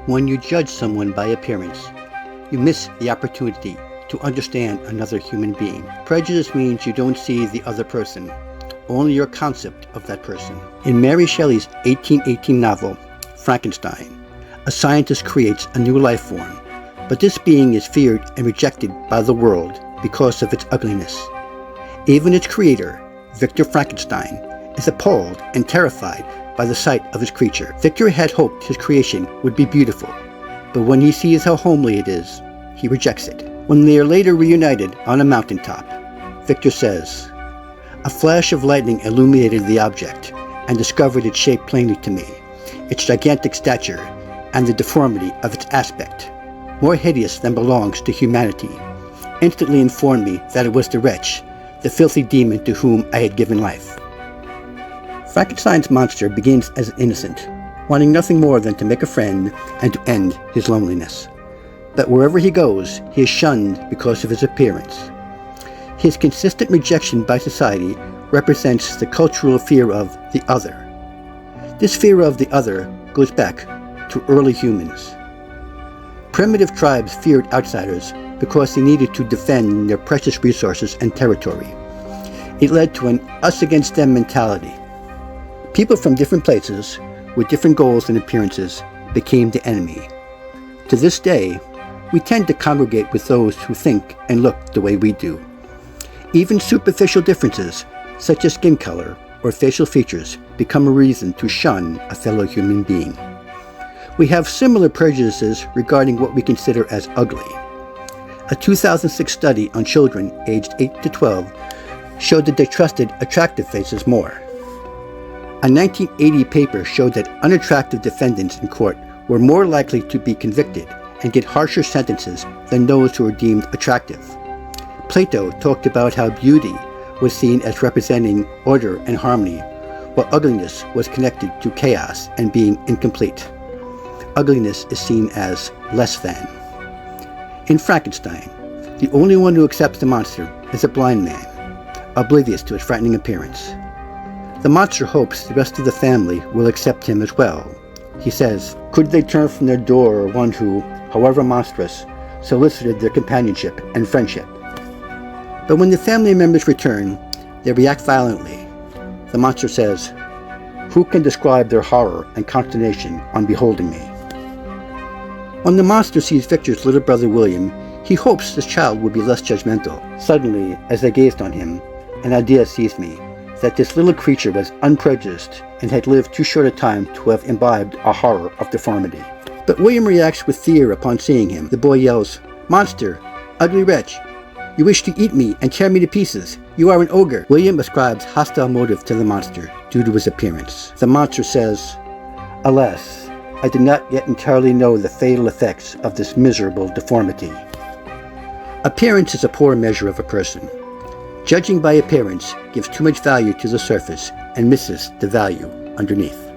When you judge someone by appearance, you miss the opportunity to understand another human being. Prejudice means you don't see the other person, only your concept of that person. In Mary Shelley's 1818 novel, Frankenstein, a scientist creates a new life form, but this being is feared and rejected by the world because of its ugliness. Even its creator, Victor Frankenstein, is appalled and terrified by the sight of his creature. Victor had hoped his creation would be beautiful, but when he sees how homely it is, he rejects it. When they are later reunited on a mountaintop, Victor says, "A flash of lightning illuminated the object and discovered its shape plainly to me, its gigantic stature, and the deformity of its aspect, more hideous than belongs to humanity, instantly informed me that it was the wretch, the filthy demon to whom I had given life." Frankenstein's monster begins as innocent, wanting nothing more than to make a friend and to end his loneliness. But wherever he goes, he is shunned because of his appearance. His consistent rejection by society represents the cultural fear of the other. This fear of the other goes back to early humans. Primitive tribes feared outsiders because they needed to defend their precious resources and territory. It led to an us-against-them mentality. People from different places, with different goals and appearances, became the enemy. To this day, we tend to congregate with those who think and look the way we do. Even superficial differences, such as skin color or facial features, become a reason to shun a fellow human being. We have similar prejudices regarding what we consider as ugly. A 2006 study on children aged 8 to 12 showed that they trusted attractive faces more. A 1980 paper showed that unattractive defendants in court were more likely to be convicted and get harsher sentences than those who were deemed attractive. Plato talked about how beauty was seen as representing order and harmony, while ugliness was connected to chaos and being incomplete. Ugliness is seen as less than. In Frankenstein, the only one who accepts the monster is a blind man, oblivious to its frightening appearance. The monster hopes the rest of the family will accept him as well. He says, could they turn from their door one who, however monstrous, solicited their companionship and friendship? But when the family members return, they react violently. The monster says, who can describe their horror and consternation on beholding me? When the monster sees Victor's little brother William, he hopes this child will be less judgmental. Suddenly, as I gazed on him, an idea seized me, that this little creature was unprejudiced and had lived too short a time to have imbibed a horror of deformity. But William reacts with fear upon seeing him. The boy yells, "Monster! Ugly wretch! You wish to eat me and tear me to pieces! You are an ogre!" William ascribes hostile motive to the monster due to his appearance. The monster says, "Alas, I did not yet entirely know the fatal effects of this miserable deformity." Appearance is a poor measure of a person. Judging by appearance gives too much value to the surface and misses the value underneath.